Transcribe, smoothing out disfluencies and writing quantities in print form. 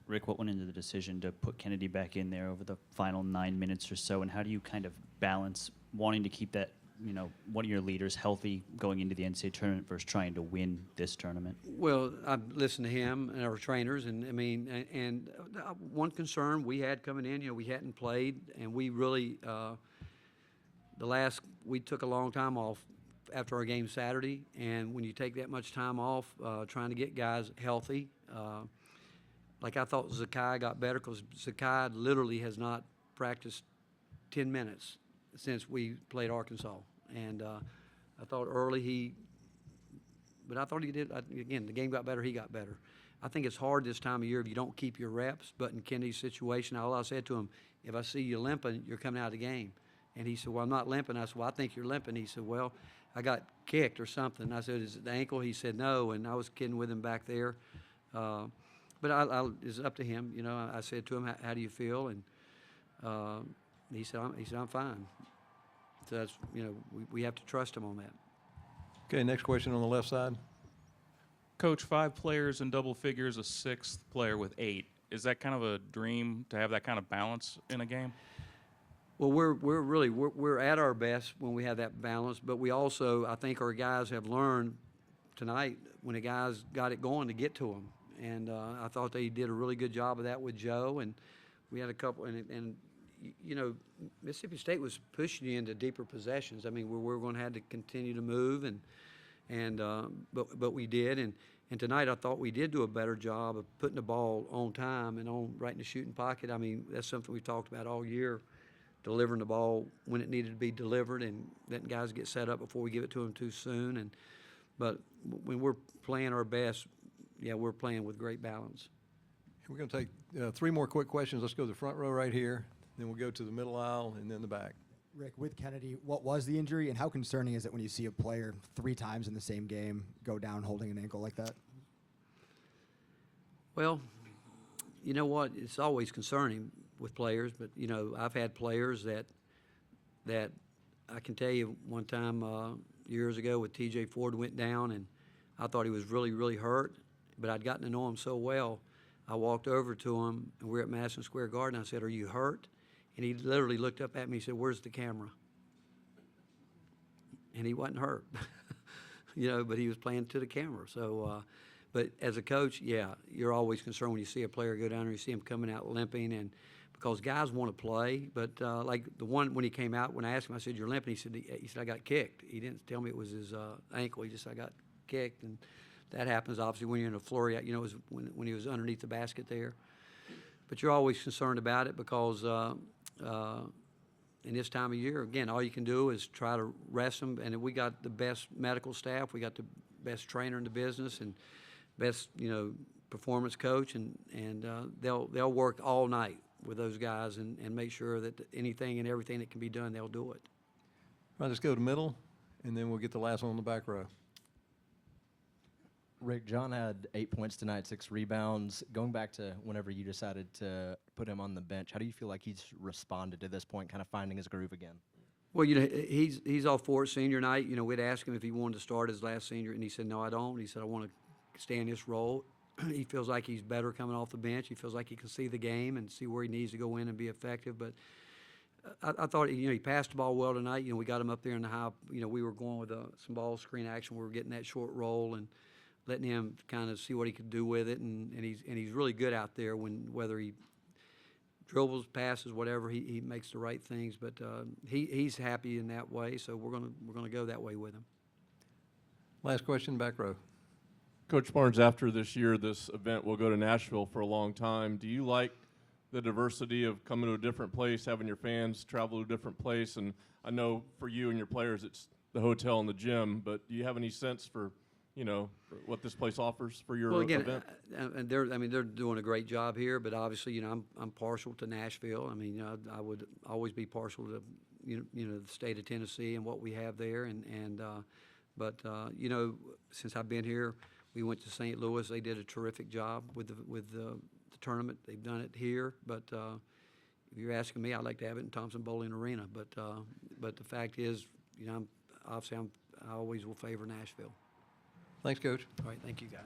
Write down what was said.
Rick, what went into the decision to put Kennedy back in there over the final 9 minutes or so, and how do you kind of balance wanting to keep that, one of your leaders healthy going into the NCAA tournament versus trying to win this tournament? Well, I've listened to him and our trainers, and one concern we had coming in, we hadn't played, and we really we took a long time off after our game Saturday, and when you take that much time off, trying to get guys healthy, like I thought Zakai got better because Zakai literally has not practiced 10 minutes since we played Arkansas, and I thought early but I thought he did. Again, the game got better, he got better. I think it's hard this time of year if you don't keep your reps, but in Kennedy's situation, all I said to him, if I see you limping, you're coming out of the game. And he said, well, I'm not limping. I said, well, I think you're limping. He said, well, I got kicked or something. I said, is it the ankle? He said, no, and I was kidding with him back there. But it's up to him. I said to him, how do you feel? And he said, I'm fine. So that's, we have to trust him on that. Okay, next question on the left side. Coach, 5 players in double figures, a 6th player with 8. Is that kind of a dream to have that kind of balance in a game? Well, we're at our best when we have that balance, but we also, I think our guys have learned tonight when the guys got it going to get to them. And I thought they did a really good job of that with Joe, and we had a couple, and Mississippi State was pushing you into deeper possessions. I mean, we're going to have to continue to move, but we did, and tonight I thought we did do a better job of putting the ball on time and right in the shooting pocket. I mean, that's something we've talked about all year, delivering the ball when it needed to be delivered and letting guys get set up before we give it to them too soon. But when we're playing our best, yeah, we're playing with great balance. We're going to take 3 more quick questions. Let's go to the front row right here. Then we'll go to the middle aisle and then the back. Rick, with Kennedy, what was the injury, and how concerning is it when you see a player 3 times in the same game go down holding an ankle like that? Well, you know what? It's always concerning with players, but, I've had players that I can tell you one time years ago with T.J. Ford went down, and I thought he was really, really hurt, but I'd gotten to know him so well. I walked over to him, and we were at Madison Square Garden. I said, are you hurt? And he literally looked up at me and said, where's the camera? And he wasn't hurt, but he was playing to the camera. So, but as a coach, yeah, you're always concerned when you see a player go down and you see him coming out limping, and because guys want to play. But like the one when he came out, when I asked him, I said, you're limping. He said I got kicked. He didn't tell me it was his ankle. He just said, I got kicked. And that happens, obviously, when you're in a flurry. It was when he was underneath the basket there. But you're always concerned about it because in this time of year, again, all you can do is try to rest them. And we got the best medical staff. We got the best trainer in the business and best, performance coach. And they'll work all night with those guys and make sure that anything and everything that can be done, they'll do it. All right, let's go to middle, and then we'll get the last one on the back row. Rick, John had 8 points tonight, 6 rebounds. Going back to whenever you decided to put him on the bench, how do you feel like he's responded to this point, kind of finding his groove again? Well, he's all for it senior night. We'd ask him if he wanted to start his last senior, and he said, no, I don't. He said, I want to stay in this role. He feels like he's better coming off the bench. He feels like he can see the game and see where he needs to go in and be effective. But I thought, he passed the ball well tonight. We got him up there in the high. We were going with some ball screen action. We were getting that short roll and letting him kind of see what he could do with it. And he's really good out there whether he dribbles, passes, whatever, he makes the right things. But he's happy in that way, so we're gonna go that way with him. Last question, back row. Coach Barnes, after this year, this event will go to Nashville for a long time. Do you like the diversity of coming to a different place, having your fans travel to a different place? And I know for you and your players, it's the hotel and the gym, but do you have any sense for what this place offers for your event? And they're doing a great job here, but obviously, I'm partial to Nashville. I would always be partial to, the state of Tennessee and what we have there. But since I've been here, we went to St. Louis. They did a terrific job with the tournament. They've done it here, but if you're asking me, I'd like to have it in Thompson Bowling Arena. But the fact is, I always will favor Nashville. Thanks, Coach. All right, thank you, guys.